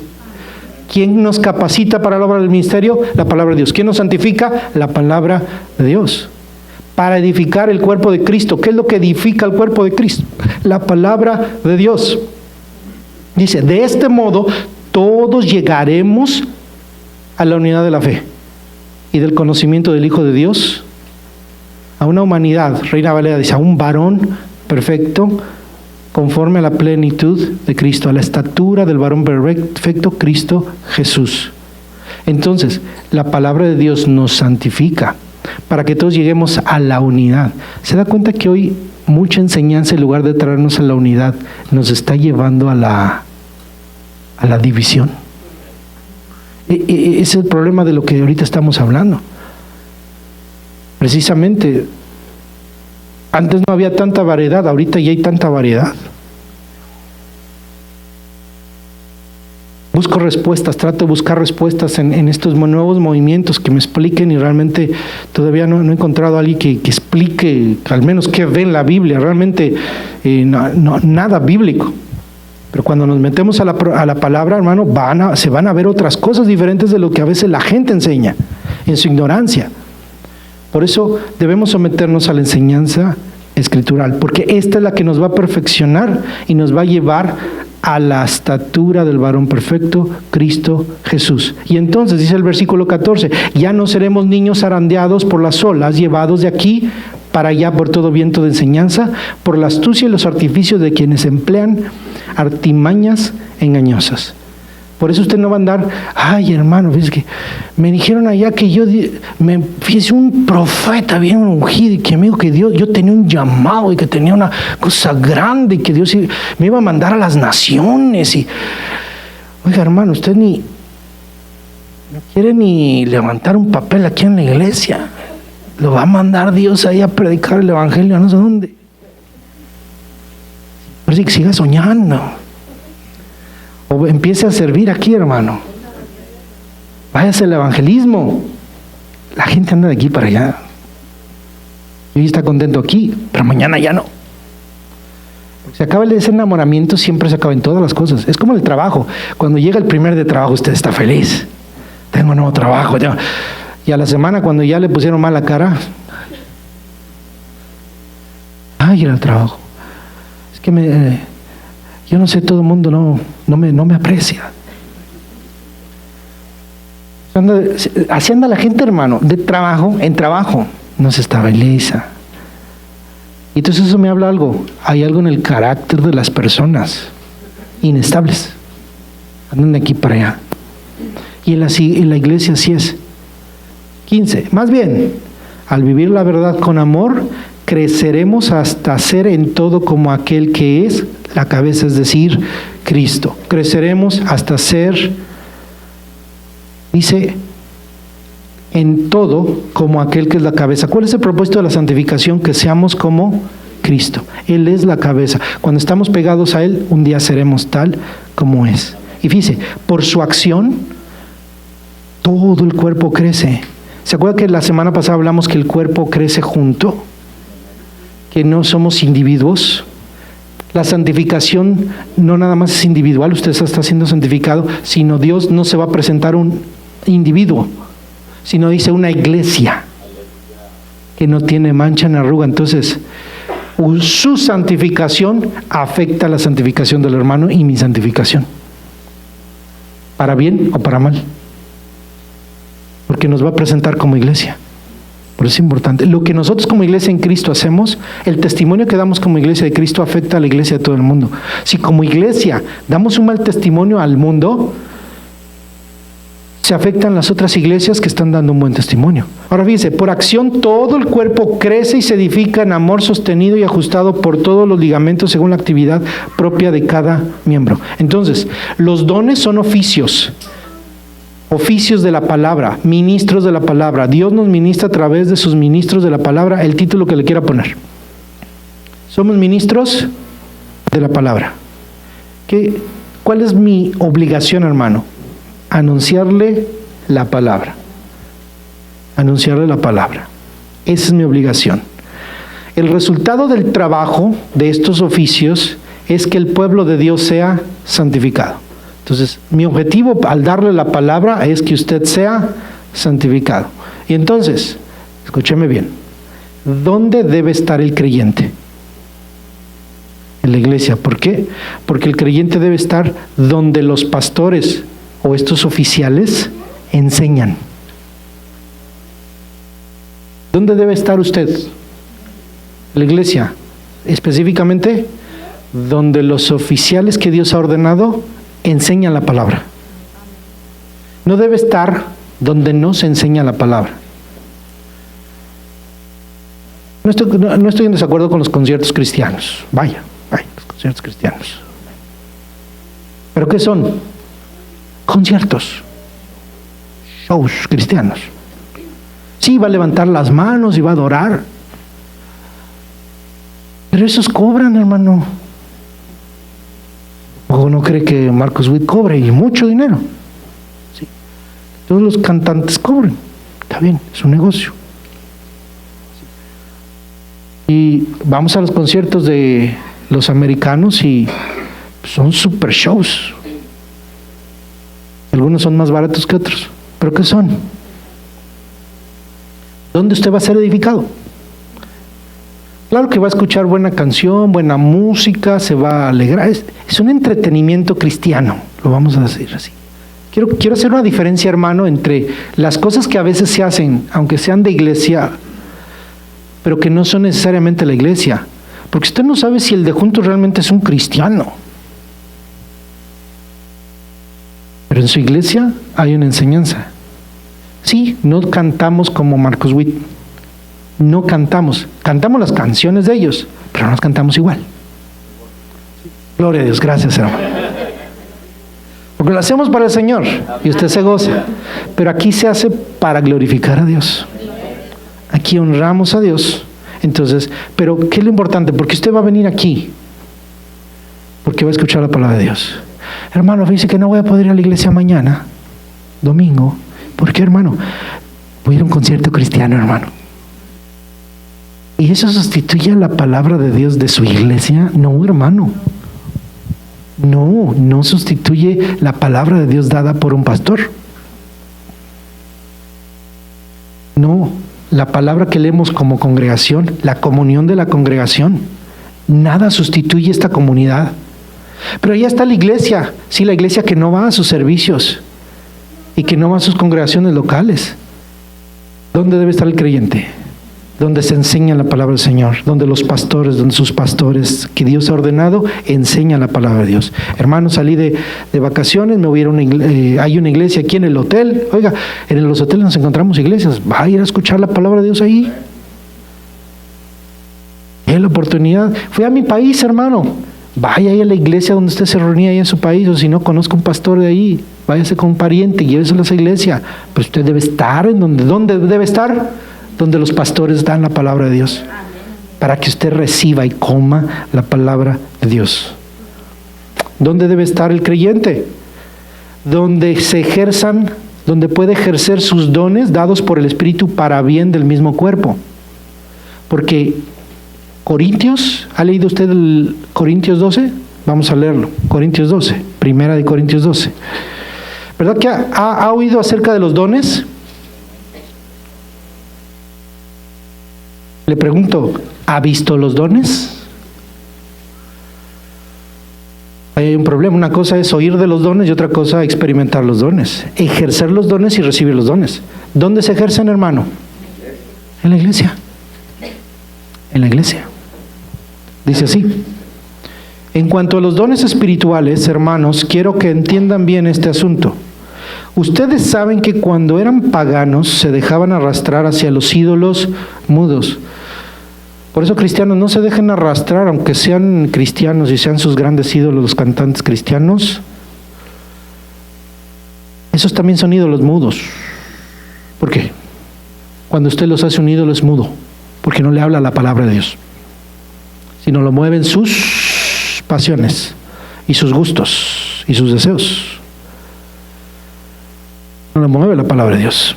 ¿Quién nos capacita para la obra del ministerio? La palabra de Dios. ¿Quién nos santifica? La palabra de Dios. Para edificar el cuerpo de Cristo. ¿Qué es lo que edifica el cuerpo de Cristo? La palabra de Dios. Dice, de este modo todos llegaremos a la unidad de la fe y del conocimiento del Hijo de Dios, a una humanidad, Reina Valera dice, a un varón perfecto, conforme a la plenitud de Cristo, a la estatura del varón perfecto, Cristo Jesús. Entonces, la palabra de Dios nos santifica para que todos lleguemos a la unidad. ¿Se da cuenta que hoy mucha enseñanza, en lugar de traernos a la unidad, nos está llevando a la división? Ese es el problema de lo que ahorita estamos hablando. Precisamente, antes no había tanta variedad, ahorita ya hay tanta variedad. Busco respuestas, trato de buscar respuestas en estos nuevos movimientos que me expliquen, y realmente todavía no he encontrado a alguien que explique, al menos que ve en la Biblia, realmente nada bíblico. Pero cuando nos metemos a la palabra, hermano, se van a ver otras cosas diferentes de lo que a veces la gente enseña, en su ignorancia. Por eso debemos someternos a la enseñanza escritural, porque esta es la que nos va a perfeccionar y nos va a llevar a la estatura del varón perfecto, Cristo Jesús. Y entonces dice el versículo 14, ya no seremos niños zarandeados por las olas, llevados de aquí para allá por todo viento de enseñanza, por la astucia y los artificios de quienes emplean artimañas engañosas. Por eso usted no va a andar, ay hermano, fíjese que me dijeron allá que fíjese, un profeta bien ungido, y que me dijo que Dios, yo tenía un llamado y que tenía una cosa grande y que Dios me iba a mandar a las naciones. Y oiga hermano, usted no quiere ni levantar un papel aquí en la iglesia, lo va a mandar Dios ahí a predicar el evangelio a no sé dónde. Parece que siga soñando. O empiece a servir aquí, hermano. Váyase al evangelismo. La gente anda de aquí para allá. Hoy está contento aquí, pero mañana ya no. Se acaba ese enamoramiento, siempre se acaba en todas las cosas. Es como el trabajo. Cuando llega el primer de trabajo, usted está feliz. Tengo un nuevo trabajo. Y a la semana, cuando ya le pusieron mala cara, ay, era el trabajo. Es que yo no sé, todo el mundo no me aprecia. Así anda la gente, hermano, de trabajo en trabajo, no se estabiliza. Y entonces eso me habla algo. Hay algo en el carácter de las personas inestables. Andan de aquí para allá. Y en la iglesia así es. 15. Más bien, al vivir la verdad con amor, creceremos hasta ser en todo como aquel que es la cabeza, es decir, Cristo. Creceremos hasta ser, dice, en todo como aquel que es la cabeza. ¿Cuál es el propósito de la santificación? Que seamos como Cristo. Él es la cabeza. Cuando estamos pegados a Él, un día seremos tal como es. Y fíjese, por su acción, todo el cuerpo crece. ¿Se acuerda que la semana pasada hablamos que el cuerpo crece junto? Que no somos individuos. La santificación no nada más es individual, usted está siendo santificado, sino Dios no se va a presentar un individuo, sino dice una iglesia que no tiene mancha ni arruga. Entonces, su santificación afecta la santificación del hermano y mi santificación, para bien o para mal, porque nos va a presentar como iglesia. Por eso es importante. Lo que nosotros como iglesia en Cristo hacemos, el testimonio que damos como iglesia de Cristo afecta a la iglesia de todo el mundo. Si como iglesia damos un mal testimonio al mundo, se afectan las otras iglesias que están dando un buen testimonio. Ahora fíjense, por acción todo el cuerpo crece y se edifica en amor sostenido y ajustado por todos los ligamentos según la actividad propia de cada miembro. Entonces, los dones son oficios Oficios de la palabra, ministros de la palabra. Dios nos ministra a través de sus ministros de la palabra, el título que le quiera poner. Somos ministros de la palabra. ¿Cuál es mi obligación, hermano? Anunciarle la palabra. Anunciarle la palabra. Esa es mi obligación. El resultado del trabajo de estos oficios es que el pueblo de Dios sea santificado. Entonces, mi objetivo al darle la palabra es que usted sea santificado. Y entonces, escúcheme bien, ¿dónde debe estar el creyente? En la iglesia. ¿Por qué? Porque el creyente debe estar donde los pastores o estos oficiales enseñan. ¿Dónde debe estar usted? En la iglesia. Específicamente, donde los oficiales que Dios ha ordenado enseñan la palabra. No debe estar donde no se enseña la palabra. No estoy en desacuerdo con los conciertos cristianos. Vaya, los conciertos cristianos. ¿Pero qué son? Conciertos. Shows cristianos. Sí, va a levantar las manos y va a adorar. Pero esos cobran, hermano. ¿O no cree que Marcos Witt cobre y mucho dinero? Sí. Todos los cantantes cobran. Está bien, es un negocio. Y vamos a los conciertos de los americanos y son super shows. Algunos son más baratos que otros. ¿Pero qué son? ¿Dónde usted va a ser edificado? Claro que va a escuchar buena canción, buena música, se va a alegrar. Es un entretenimiento cristiano, lo vamos a decir así. Quiero hacer una diferencia, hermano, entre las cosas que a veces se hacen, aunque sean de iglesia, pero que no son necesariamente la iglesia. Porque usted no sabe si el de juntos realmente es un cristiano. Pero en su iglesia hay una enseñanza. Sí, no cantamos como Marcos Witt. No cantamos las canciones de ellos, pero no las cantamos igual. Gloria a Dios, gracias, hermano. Porque lo hacemos para el Señor y usted se goza. Pero aquí se hace para glorificar a Dios. Aquí honramos a Dios. Entonces, pero ¿qué es lo importante? Porque usted va a venir aquí, porque va a escuchar la palabra de Dios. Hermano, dice que no voy a poder ir a la iglesia mañana, domingo. ¿Por qué, hermano? Voy a ir a un concierto cristiano, hermano. ¿Y eso sustituye a la palabra de Dios de su iglesia? No, hermano. No sustituye la palabra de Dios dada por un pastor. No, la palabra que leemos como congregación, la comunión de la congregación, nada sustituye esta comunidad. Pero allá está la iglesia, sí, la iglesia que no va a sus servicios y que no va a sus congregaciones locales. ¿Dónde debe estar el creyente? Donde se enseña la palabra del Señor, donde los pastores, donde sus pastores que Dios ha ordenado, enseñan la palabra de Dios. Hermano, salí de vacaciones, me voy a ir a hay una iglesia aquí en el hotel. Oiga, en los hoteles nos encontramos iglesias, va a ir a escuchar la palabra de Dios ahí. Es la oportunidad. Fui a mi país, hermano, vaya ahí a la iglesia donde usted se reunía ahí en su país, o si no conozca un pastor de ahí, váyase con un pariente, lléveselo a esa iglesia. Pero usted debe estar en ¿dónde debe estar? Donde los pastores dan la palabra de Dios, para que usted reciba y coma la palabra de Dios. ¿Dónde debe estar el creyente? Donde donde puede ejercer sus dones dados por el Espíritu para bien del mismo cuerpo. Porque Corintios, ¿ha leído usted el Corintios 12? Vamos a leerlo. Corintios 12, primera de Corintios 12. ¿Verdad que ha oído acerca de los dones? Le pregunto, ¿ha visto los dones? Ahí hay un problema. Una cosa es oír de los dones y otra cosa experimentar los dones. Ejercer los dones y recibir los dones. ¿Dónde se ejercen, hermano? En la iglesia. En la iglesia. Dice así. En cuanto a los dones espirituales, hermanos, quiero que entiendan bien este asunto. Ustedes saben que cuando eran paganos se dejaban arrastrar hacia los ídolos mudos. Por eso, cristianos, no se dejen arrastrar, aunque sean cristianos y sean sus grandes ídolos los cantantes cristianos. Esos también son ídolos mudos. ¿Por qué? Cuando usted los hace un ídolo es mudo, porque no le habla la palabra de Dios, sino lo mueven sus pasiones y sus gustos y sus deseos. No lo mueve la palabra de Dios.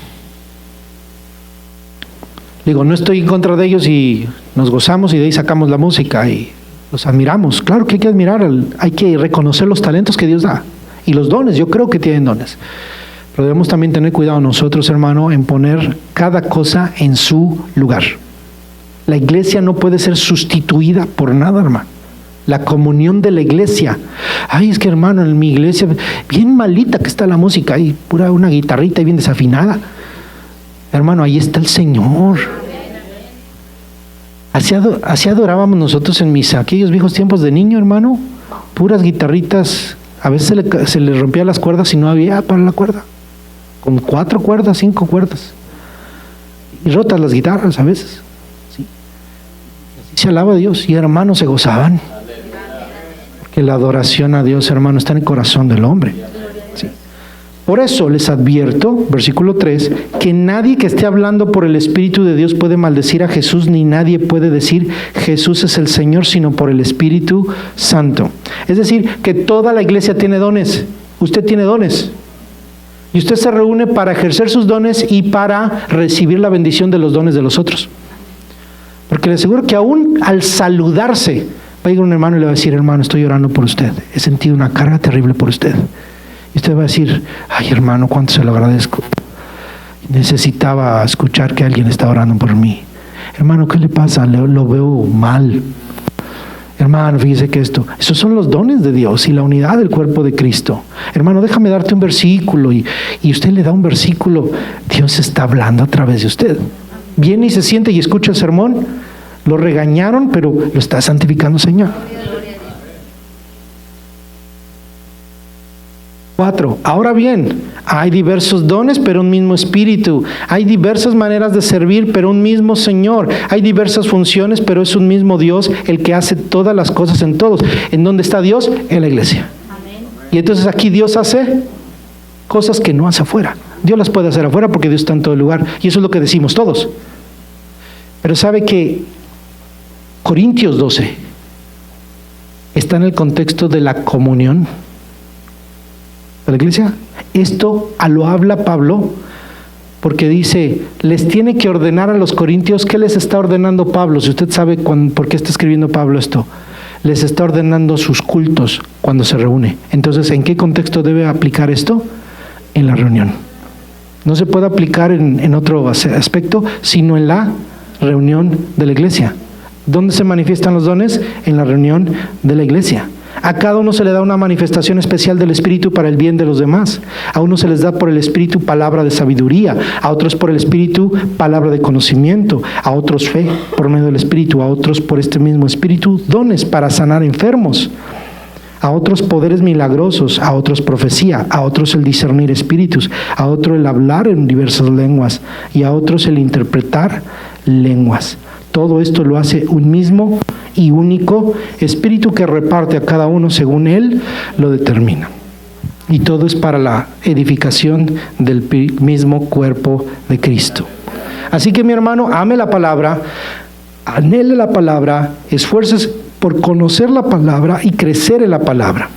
Digo, no estoy en contra de ellos y nos gozamos y de ahí sacamos la música y los admiramos. Claro que hay que admirar, hay que reconocer los talentos que Dios da y los dones. Yo creo que tienen dones. Pero debemos también tener cuidado nosotros, hermano, en poner cada cosa en su lugar. La iglesia no puede ser sustituida por nada, hermano. La comunión de la iglesia. Ay, es que, hermano, en mi iglesia, bien malita que está la música, ahí pura una guitarrita y bien desafinada. Hermano, ahí está el Señor. Así adorábamos nosotros en misa, aquellos viejos tiempos de niño, hermano, puras guitarritas. A veces se le rompían las cuerdas y no había para la cuerda. Con 4 cuerdas, 5 cuerdas. Y rotas las guitarras a veces. Sí. Así se alaba a Dios y hermanos se gozaban. Porque la adoración a Dios, hermano, está en el corazón del hombre. Sí. Por eso les advierto, versículo 3, que nadie que esté hablando por el Espíritu de Dios puede maldecir a Jesús, ni nadie puede decir Jesús es el Señor, sino por el Espíritu Santo. Es decir, que toda la iglesia tiene dones. Usted tiene dones. Y usted se reúne para ejercer sus dones y para recibir la bendición de los dones de los otros. Porque le aseguro que aún al saludarse, va a ir un hermano y le va a decir, hermano, estoy orando por usted. He sentido una carga terrible por usted. Y usted va a decir, ay, hermano, cuánto se lo agradezco. Necesitaba escuchar que alguien está orando por mí. Hermano, ¿qué le pasa? Lo veo mal. Hermano, fíjese que esos son los dones de Dios y la unidad del cuerpo de Cristo. Hermano, déjame darte un versículo y usted le da un versículo. Dios está hablando a través de usted. Viene y se siente y escucha el sermón. Lo regañaron, pero lo está santificando, Señor. 4. Ahora bien, hay diversos dones, pero un mismo Espíritu. Hay diversas maneras de servir, pero un mismo Señor. Hay diversas funciones, pero es un mismo Dios el que hace todas las cosas en todos. ¿En dónde está Dios? En la iglesia. Amén. Y entonces aquí Dios hace cosas que no hace afuera. Dios las puede hacer afuera porque Dios está en todo lugar. Y eso es lo que decimos todos. Pero ¿sabe que Corintios 12 está en el contexto de la comunión de la iglesia? Esto lo habla Pablo porque dice, les tiene que ordenar a los corintios. ¿Qué les está ordenando Pablo? Si usted sabe por qué está escribiendo Pablo esto, les está ordenando sus cultos cuando se reúne. Entonces, ¿en qué contexto debe aplicar esto? En la reunión. No se puede aplicar en otro aspecto, sino en la reunión de la iglesia. ¿Dónde se manifiestan los dones? En la reunión de la iglesia. A cada uno se le da una manifestación especial del Espíritu para el bien de los demás. A uno se les da por el Espíritu palabra de sabiduría, a otros por el Espíritu palabra de conocimiento, a otros fe por medio del Espíritu, a otros por este mismo Espíritu dones para sanar enfermos, a otros poderes milagrosos, a otros profecía, a otros el discernir espíritus, a otro el hablar en diversas lenguas y a otros el interpretar lenguas. Todo esto lo hace un mismo y único Espíritu que reparte a cada uno según Él lo determina. Y todo es para la edificación del mismo cuerpo de Cristo. Así que mi hermano, ame la palabra, anhele la palabra, esfuerces por conocer la palabra y crecer en la palabra.